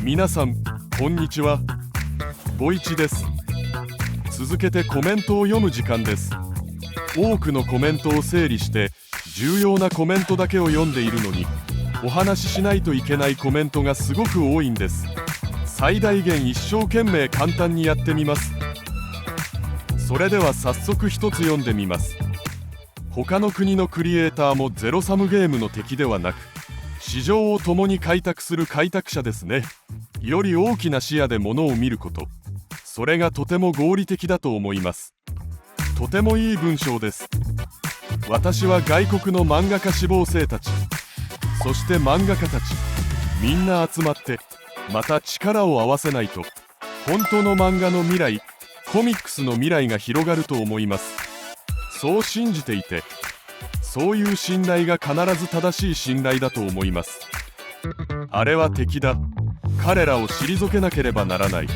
皆さんこんにちは、ボイチです。続けてコメントを読む時間です。多くのコメントを整理して重要なコメントだけを読んでいるのに、お話ししないといけないコメントがすごく多いんです。最大限一生懸命簡単にやってみます。それでは早速一つ読んでみます。他の国のクリエイターもゼロサムゲームの敵ではなく、市場を共に開拓する開拓者ですね。より大きな視野で物を見ること、それがとても合理的だと思います。とてもいい文章です。私は外国の漫画家志望生たち、そして漫画家たち、みんな集まってまた力を合わせないと、本当の漫画の未来、コミックスの未来が広がると思います。そう信じていて、そういう信頼が必ず正しい信頼だと思います。あれは敵だ、彼らを退けなければならない、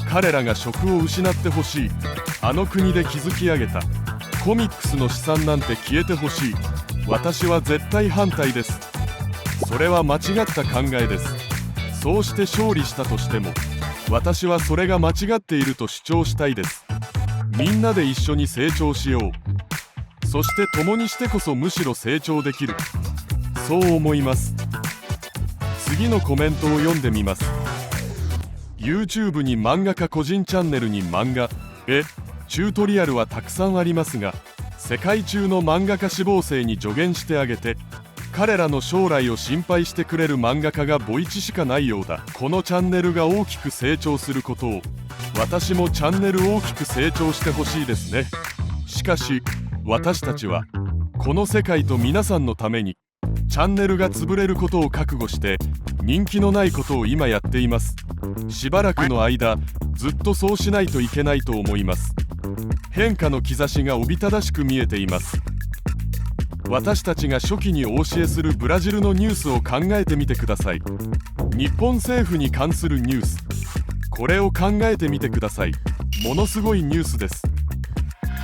彼らが職を失ってほしい、あの国で築き上げたコミックスの資産なんて消えてほしい。私は絶対反対です。それは間違った考えです。そうして勝利したとしても、私はそれが間違っていると主張したいです。みんなで一緒に成長しよう。そして共にしてこそむしろ成長できる。そう思います。次のコメントを読んでみます。 YouTube に漫画家個人チャンネルに漫画、チュートリアルはたくさんありますが、世界中の漫画家志望生に助言してあげて、彼らの将来を心配してくれる漫画家がボイチしかないようだ。このチャンネルが大きく成長することを、私もチャンネル大きく成長してほしいですね。しかし私たちはこの世界と皆さんのために、チャンネルが潰れることを覚悟して人気のないことを今やっています。しばらくの間ずっとそうしないといけないと思います。変化の兆しがおびただしく見えています。私たちが初期にお教えするブラジルのニュースを考えてみてください。日本政府に関するニュース、これを考えてみてください。ものすごいニュースです。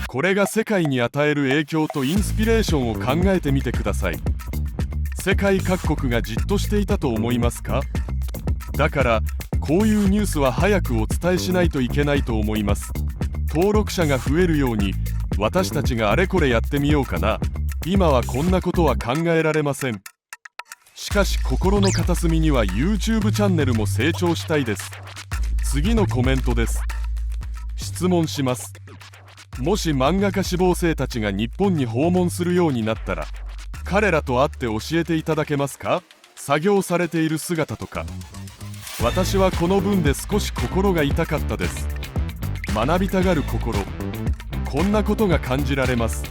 これが世界に与える影響とインスピレーションを考えてみてください。世界各国がじっとしていたと思いますか？だからこういうニュースは早くお伝えしないといけないと思います。登録者が増えるように私たちがあれこれやってみようかな。今はこんなことは考えられません。しかし心の片隅には YouTube チャンネルも成長したいです。次のコメントです。質問します。もし漫画家志望生たちが日本に訪問するようになったら、彼らと会って教えていただけますか？作業されている姿とか。私はこの文で少し心が痛かったです。学びたがる心、こんなことが感じられます。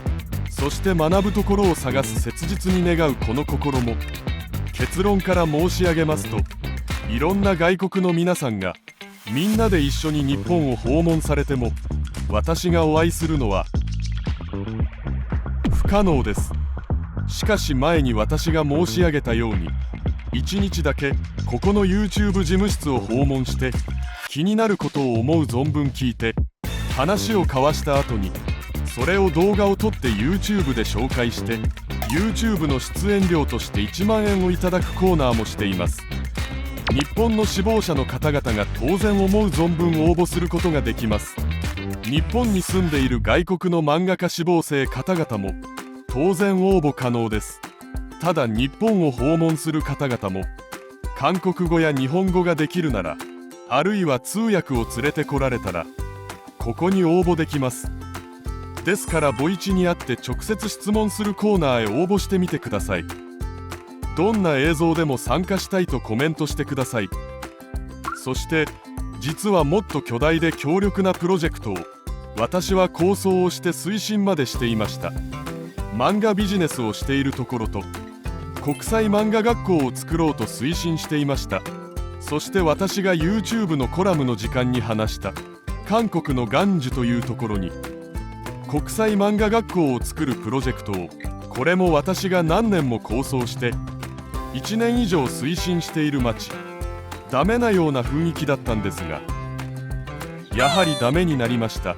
そして学ぶところを探す切実に願うこの心も、結論から申し上げますと、いろんな外国の皆さんがみんなで一緒に日本を訪問されても、私がお会いするのは不可能です。しかし前に私が申し上げたように、1日だけここの YouTube 事務室を訪問して、気になることを思う存分聞いて、話を交わした後にそれを動画を撮って YouTube で紹介して、 YouTube の出演料として1万円をいただくコーナーもしています。日本の志望者の方々が当然思う存分応募することができます。日本に住んでいる外国の漫画家志望生方々も当然応募可能です。ただ日本を訪問する方々も韓国語や日本語ができるなら、あるいは通訳を連れてこられたら、ここに応募できます。ですからボイチにあって直接質問するコーナーへ応募してみてください。どんな映像でも参加したいとコメントしてください。そして実はもっと巨大で強力なプロジェクトを私は構想をして推進までしていました。漫画ビジネスをしているところと、国際漫画学校を作ろうと推進していました。そして私が YouTube のコラムの時間に話した韓国の元樹というところに国際漫画学校を作るプロジェクトを、これも私が何年も構想して1年以上推進している町、ダメなような雰囲気だったんですが、やはりダメになりました。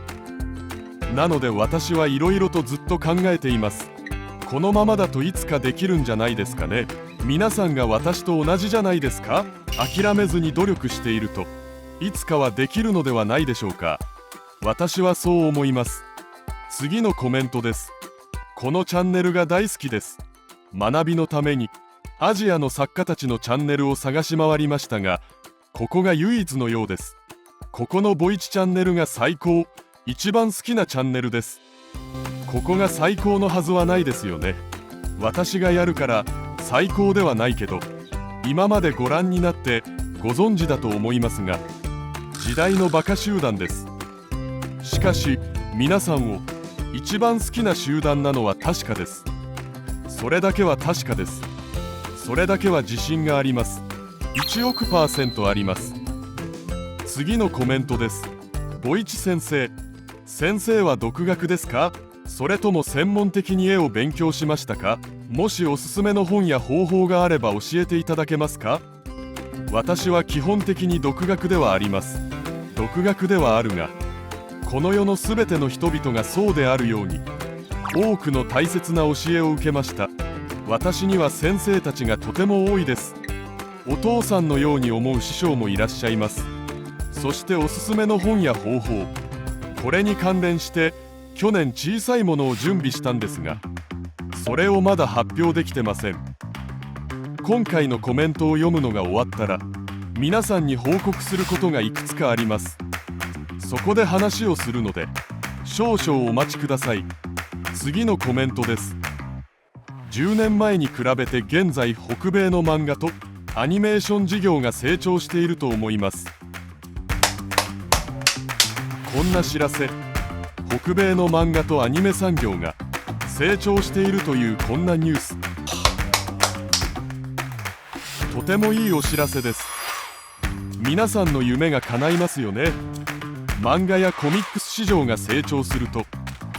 なので私はいろいろとずっと考えています。このままだといつかできるんじゃないですかね。皆さんが私と同じじゃないですか。諦めずに努力しているといつかはできるのではないでしょうか。私はそう思います。次のコメントです。このチャンネルが大好きです。学びのためにアジアの作家たちのチャンネルを探し回りましたが、ここが唯一のようです。ここのボイチチャンネルが最高、一番好きなチャンネルです。ここが最高のはずはないですよね。私がやるから最高ではないけど、今までご覧になってご存知だと思いますが、時代のバカ集団です。しかし皆さんを一番好きな集団なのは確かです。それだけは確かです。それだけは自信があります。1億%あります。次のコメントです。ボイチ先生、先生は独学ですか？それとも専門的に絵を勉強しましたか？もしおすすめの本や方法があれば教えていただけますか？私は基本的に独学ではあります。独学ではあるが、この世のすべての人々がそうであるように、多くの大切な教えを受けました。私には先生たちがとても多いです。お父さんのように思う師匠もいらっしゃいます。そしておすすめの本や方法、これに関連して去年小さいものを準備したんですが、それをまだ発表できてません。今回のコメントを読むのが終わったら、皆さんに報告することがいくつかあります。そこで話をするので少々お待ちください。次のコメントです。10年前に比べて現在北米の漫画とアニメーション事業が成長していると思います。こんな知らせ、北米の漫画とアニメ産業が成長しているというこんなニュース、とてもいいお知らせです。皆さんの夢が叶いますよね。漫画やコミックス市場が成長すると、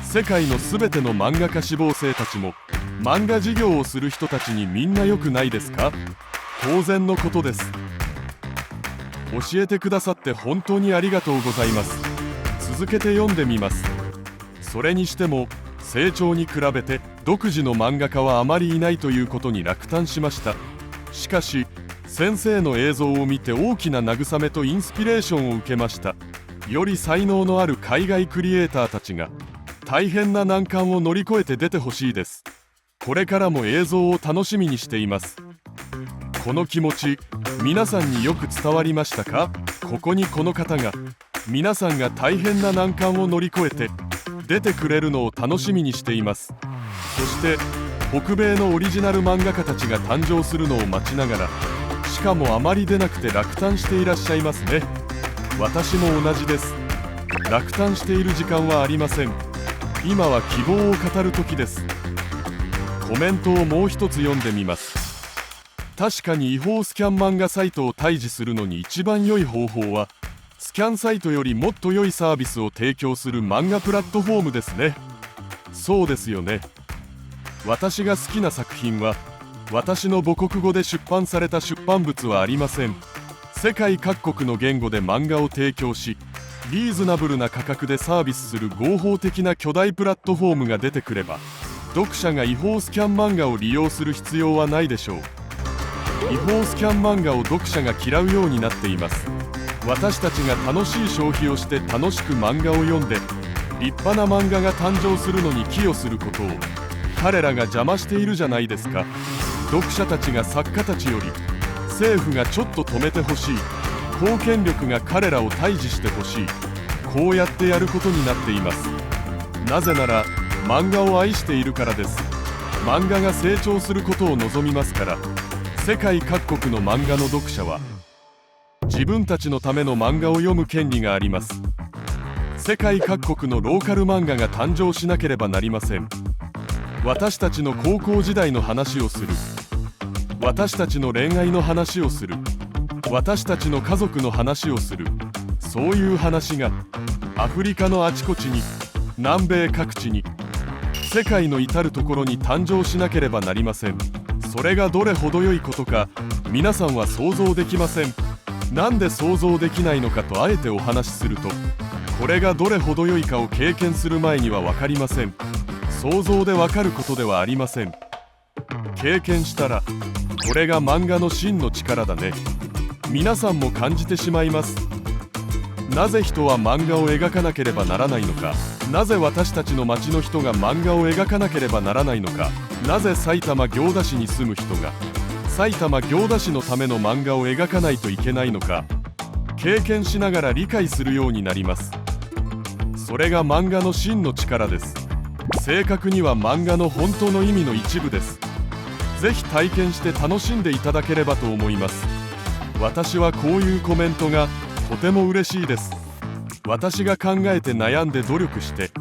世界のすべての漫画家志望生たちも漫画事業をする人たちにみんな良くないですか？当然のことです。教えてくださって本当にありがとうございます。続けて読んでみます。それにしても成長に比べて独自の漫画家はあまりいないということに落胆しました。しかし先生の映像を見て大きな慰めとインスピレーションを受けました。より才能のある海外クリエイターたちが大変な難関を乗り越えて出てほしいです。これからも映像を楽しみにしています。この気持ち、皆さんによく伝わりましたか？ここにこの方が皆さんが大変な難関を乗り越えて出てくれるのを楽しみにしています。そして北米のオリジナル漫画家たちが誕生するのを待ちながら、しかもあまり出なくて落胆していらっしゃいますね。私も同じです。落胆している時間はありません。今は希望を語る時です。コメントをもう一つ読んでみます。確かに違法スキャン漫画サイトを退治するのに一番良い方法は、スキャンサイトよりもっと良いサービスを提供する漫画プラットフォームですね。そうですよね。私が好きな作品は、私の母国語で出版された出版物はありません。世界各国の言語で漫画を提供し、リーズナブルな価格でサービスする合法的な巨大プラットフォームが出てくれば、読者が違法スキャン漫画を利用する必要はないでしょう。違法スキャン漫画を読者が嫌うようになっています。私たちが楽しい消費をして楽しく漫画を読んで、立派な漫画が誕生するのに寄与することを彼らが邪魔しているじゃないですか。読者たちが作家たちより政府がちょっと止めてほしい、公権力が彼らを退治してほしい、こうやってやることになっています。なぜなら漫画を愛しているからです。漫画が成長することを望みますから。世界各国の漫画の読者は自分たちのための漫画を読む権利があります。世界各国のローカル漫画が誕生しなければなりません。私たちの高校時代の話をする、私たちの恋愛の話をする、私たちの家族の話をする、そういう話がアフリカのあちこちに、南米各地に、世界の至る所に誕生しなければなりません。それがどれほど良いことか皆さんは想像できません。なんで想像できないのかとあえてお話しすると、これがどれほど良いかを経験する前には分かりません。想像で分かることではありません。経験したら、これが漫画の真の力だね。皆さんも感じてしまいます。なぜ人は漫画を描かなければならないのか。なぜ私たちの町の人が漫画を描かなければならないのか。なぜ埼玉行田市に住む人が埼玉行田市のための漫画を描かないといけないのか。経験しながら理解するようになります。それが漫画の真の力です。正確には漫画の本当の意味の一部です。ぜひ体験して楽しんでいただければと思います。私はこういうコメントがとても嬉しいです。私が考えて悩んで努力して、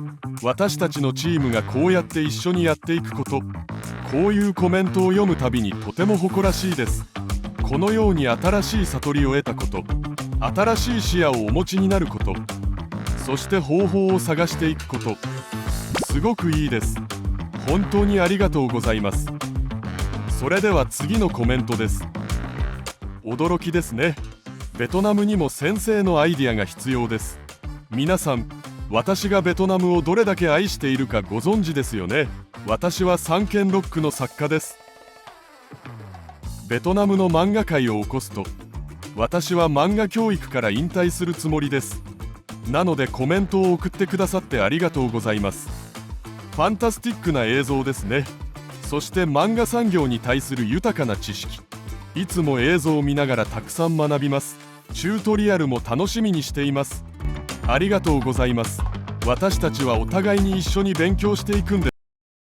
私たちのチームがこうやって一緒にやっていくこと、こういうコメントを読むたびにとても誇らしいです。このように新しい悟りを得たこと、新しい視野をお持ちになること、そして方法を探していくこと、すごくいいです。本当にありがとうございます。それでは次のコメントです。驚きですね。ベトナムにも先生のアイディアが必要です。皆さん、私がベトナムをどれだけ愛しているかご存知ですよね。私は三軒ロックの作家です。ベトナムの漫画界を起こすと、私は漫画教育から引退するつもりです。なのでコメントを送ってくださってありがとうございます。ファンタスティックな映像ですね。そして漫画産業に対する豊かな知識。いつも映像を見ながらたくさん学びます。チュートリアルも楽しみにしています。ありがとうございます。私たちはお互いに一緒に勉強していくんです。